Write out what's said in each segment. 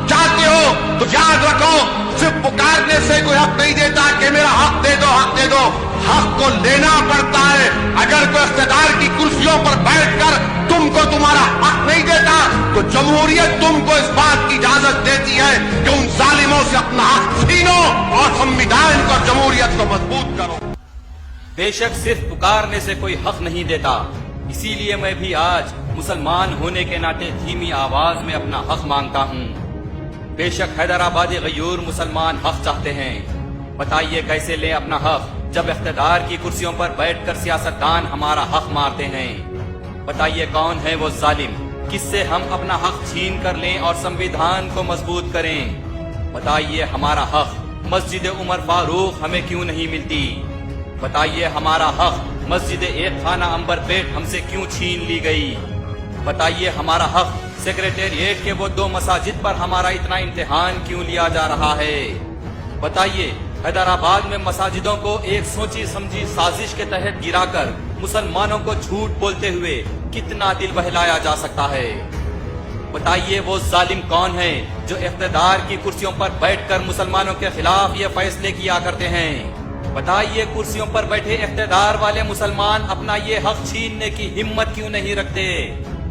चाहते हो तो याद रखो, सिर्फ पुकारने से कोई हक नहीं देता कि मेरा हक दे दो, हक दे दो। हक को लेना पड़ता है। अगर कोई इख्तियार की कुर्सियों पर बैठकर तुमको तुम्हारा हक नहीं देता तो जमहूरियत तुमको इस बात की इजाजत देती है कि उन जालिमों से अपना हक छीनो और संविधान को, जमहूरियत को मजबूत करो। बेशक सिर्फ पुकारने से कोई हक नहीं देता, इसीलिए मैं भी आज मुसलमान होने के नाते धीमी आवाज में अपना हक मांगता हूँ। बेशक हैदराबादी गयूर मुसलमान हक चाहते हैं, बताइए कैसे ले अपना हक जब इख्तियार की कुर्सियों पर बैठकर सियासतदान हमारा हक मारते हैं। बताइए कौन है वो जालिम, किससे हम अपना हक छीन कर लें और संविधान को मजबूत करें। बताइए हमारा हक मस्जिद उमर फारूक हमें क्यों नहीं मिलती। बताइए हमारा हक मस्जिद एक खाना अंबर पेट हमसे क्यों छीन ली गई। बताइए हमारा हक सेक्रेटेरिएट के वो 2 मसाजिद पर हमारा इतना इम्तिहान क्यों लिया जा रहा है। बताइए हैदराबाद में मसाजिदों को एक सोची समझी साजिश के तहत गिराकर मुसलमानों को झूठ बोलते हुए कितना दिल बहलाया जा सकता है। बताइए वो जालिम कौन है जो इख्तियार की कुर्सियों पर बैठकर मुसलमानों के खिलाफ ये फैसले किया करते हैं। बताइए कुर्सियों पर बैठे इख्तियार वाले मुसलमान अपना ये हक छीनने की हिम्मत क्यों नहीं रखते।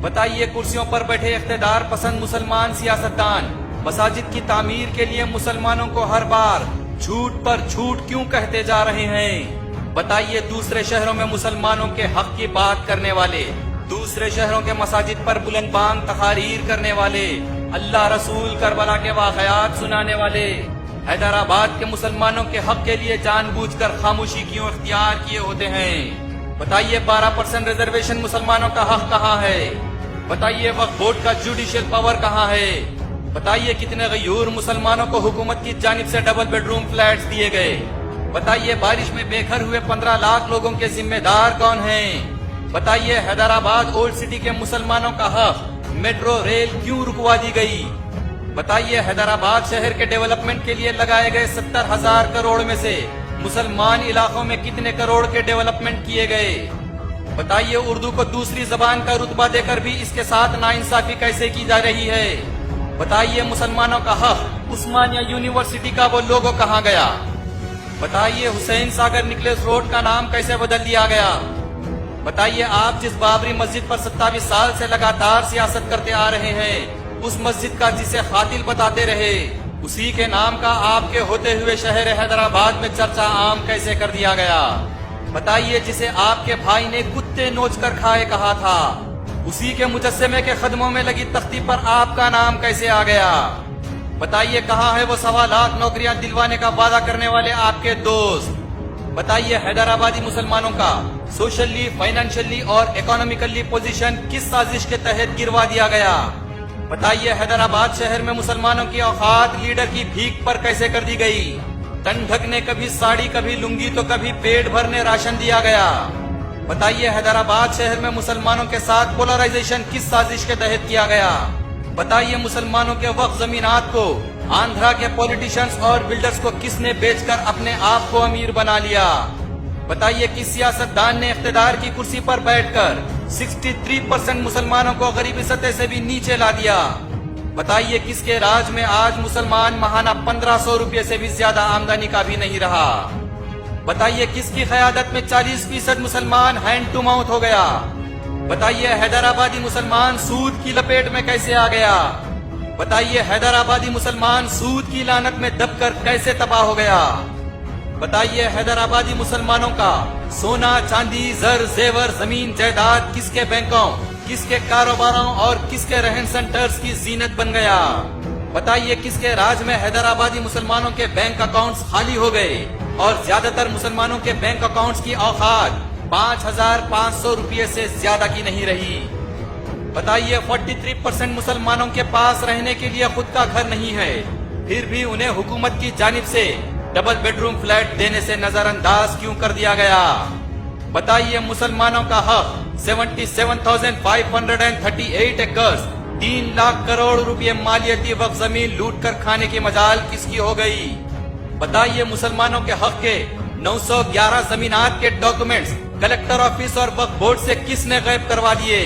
बताइए कुर्सियों पर बैठे इख्तियार पसंद मुसलमान सियासतदान मसाजिद की तामीर के लिए मुसलमानों को हर बार झूठ पर झूठ क्यों कहते जा रहे हैं। बताइए दूसरे शहरों में मुसलमानों के हक की बात करने वाले, दूसरे शहरों के मसाजिद पर बुलंद बांग तकारीर करने वाले, अल्लाह रसूल करबला के वाक़यात सुनाने वाले हैदराबाद के मुसलमानों के हक के लिए जानबूझकर खामोशी क्यों इख्तियार किए होते हैं। बताइए 12% रिजर्वेशन मुसलमानों का हक कहाँ है। बताइए वक्फ बोर्ड का जुडिशियल पावर कहाँ है। बताइए कितने गयूर मुसलमानों को हुकूमत की जानिब से डबल बेडरूम फ्लैट्स दिए गए। बताइए बारिश में बेघर हुए 15 लाख लोगों के जिम्मेदार कौन हैं। बताइए हैदराबाद ओल्ड सिटी के मुसलमानों का हक मेट्रो रेल क्यों रुकवा दी गई। बताइए हैदराबाद शहर के डेवलपमेंट के लिए लगाए गए 70,000 करोड़ में से मुसलमान इलाकों में कितने करोड़ के डेवलपमेंट किए गए। बताइए उर्दू को दूसरी जबान का रुतबा देकर भी इसके साथ नाइंसाफी कैसे की जा रही है। बताइए मुसलमानों का हक उस्मानिया यूनिवर्सिटी का वो लोगो कहाँ गया। बताइए हुसैन सागर निकलेस रोड का नाम कैसे बदल दिया गया। बताइए आप जिस बाबरी मस्जिद पर 27 साल से लगातार सियासत करते आ रहे हैं, उस मस्जिद का जिसे खातिल बताते रहे, उसी के नाम का आपके होते हुए शहर हैदराबाद में चर्चा आम कैसे कर दिया गया। बताइए जिसे आपके भाई ने कुत्ते नोच कर खाए कहा था, उसी के मुजस्समे के खदमों में लगी तख्ती पर आपका नाम कैसे आ गया। बताइए कहाँ है वो 1.25 लाख नौकरियां दिलवाने का वादा करने वाले आपके दोस्त। बताइए हैदराबादी मुसलमानों का सोशली, फाइनेंशियली और इकोनॉमिकली पोजीशन किस साजिश के तहत गिरवा दिया गया। बताइए हैदराबाद शहर में मुसलमानों की औकात लीडर की भीख पर कैसे कर दी गई। तन ढकने कभी साड़ी, कभी लुंगी तो कभी पेट भरने राशन दिया गया। बताइए हैदराबाद शहर में मुसलमानों के साथ पोलराइजेशन किस साजिश के तहत किया गया। बताइए मुसलमानों के वक्फ जमीनात को आंध्रा के पॉलिटिशियंस और बिल्डर्स को किसने बेचकर अपने आप को अमीर बना लिया। बताइए किस सियासतदान ने इख्तियार की कुर्सी पर बैठकर 63% मुसलमानों को गरीबी सतह से भी नीचे ला दिया। बताइए किसके राज में आज मुसलमान महाना 1500 रुपये से भी ज्यादा आमदनी का भी नहीं रहा। बताइए किसकी क़यादत में 40% मुसलमान हैंड टू माउथ हो गया। बताइए हैदराबादी मुसलमान सूद की लपेट में कैसे आ गया। बताइए हैदराबादी मुसलमान सूद की लानत में दबकर कैसे तबाह हो गया। बताइए हैदराबादी मुसलमानों का सोना, चांदी, जर, जेवर, जमीन, जायदाद किसके बैंकों, किसके कारोबारों और किसके रहन सेंटर्स की जीनत बन गया। बताइए किसके राज में हैदराबादी मुसलमानों के बैंक अकाउंट्स खाली हो गए और ज्यादातर मुसलमानों के बैंक अकाउंट्स की औकात 5,500 रुपये से ज्यादा की नहीं रही। बताइए 43% मुसलमानों के पास रहने के लिए खुद का घर नहीं है, फिर भी उन्हें हुकूमत की जानिब से डबल बेडरूम फ्लैट देने से नजरअंदाज क्यों कर दिया गया। बताइए मुसलमानों का हक 77,538 एकड़ 3 लाख करोड़ रुपए मालियती वक्फ जमीन लूट कर खाने की मजाल किसकी हो गई। बताइए मुसलमानों के हक के 911 जमीनात के डॉक्यूमेंट्स कलेक्टर ऑफिस और वक्फ बोर्ड से किसने गायब करवा दिए।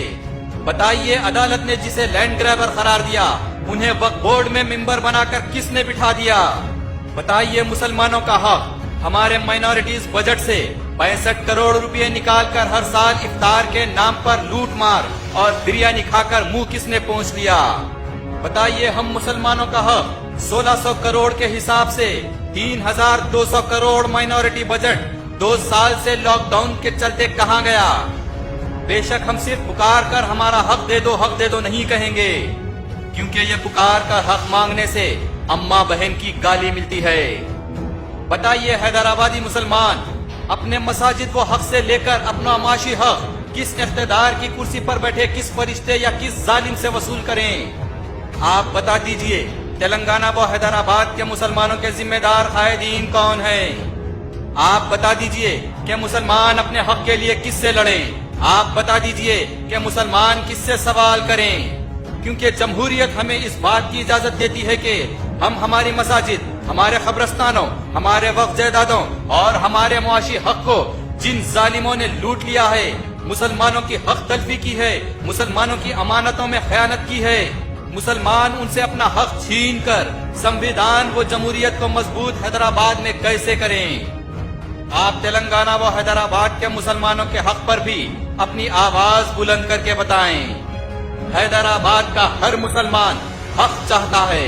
बताइए अदालत ने जिसे लैंड ग्रैबर करार दिया انہیں وقف بورڈ میں ممبر بنا کر کس نے بٹھا دیا؟ بتائیے مسلمانوں کا حق ہمارے مائنورٹیز بجٹ سے 65 کروڑ روپے نکال کر ہر سال افطار کے نام پر لوٹ مار اور بریانی کھا کر منہ کس نے پہنچ لیا؟ بتائیے ہم مسلمانوں کا حق 1600 کروڑ کے حساب سے 3200 کروڑ مائنورٹی بجٹ 2 سال سے لاک ڈاؤن کے چلتے کہاں گیا؟ بے شک ہم صرف پکار کر ہمارا حق دے دو نہیں کہیں گے، کیونکہ یہ پکار کر حق مانگنے سے اماں بہن کی گالی ملتی ہے۔ بتائیے حیدرآبادی مسلمان اپنے مساجد و حق سے لے کر اپنا معاشی حق کس اقتدار کی کرسی پر بیٹھے کس فرشتے یا کس ظالم سے وصول کریں؟ آپ بتا دیجئے تلنگانہ و حیدرآباد کے مسلمانوں کے ذمہ دار قائدین کون ہیں؟ آپ بتا دیجئے کہ مسلمان اپنے حق کے لیے کس سے لڑیں؟ آپ بتا دیجئے کہ مسلمان کس سے سوال کریں؟ کیونکہ جمہوریت ہمیں اس بات کی اجازت دیتی ہے کہ ہم ہماری مساجد، ہمارے قبرستانوں، ہمارے وقف جائیدادوں اور ہمارے معاشی حق کو جن ظالموں نے لوٹ لیا ہے، مسلمانوں کی حق تلفی کی ہے، مسلمانوں کی امانتوں میں خیانت کی ہے، مسلمان ان سے اپنا حق چھین کر سمویدھان و جمہوریت کو مضبوط حیدرآباد میں کیسے کریں؟ آپ تلنگانہ و حیدرآباد کے مسلمانوں کے حق پر بھی اپنی آواز بلند کر کے بتائیں۔ حیدرآباد کا ہر مسلمان حق چاہتا ہے۔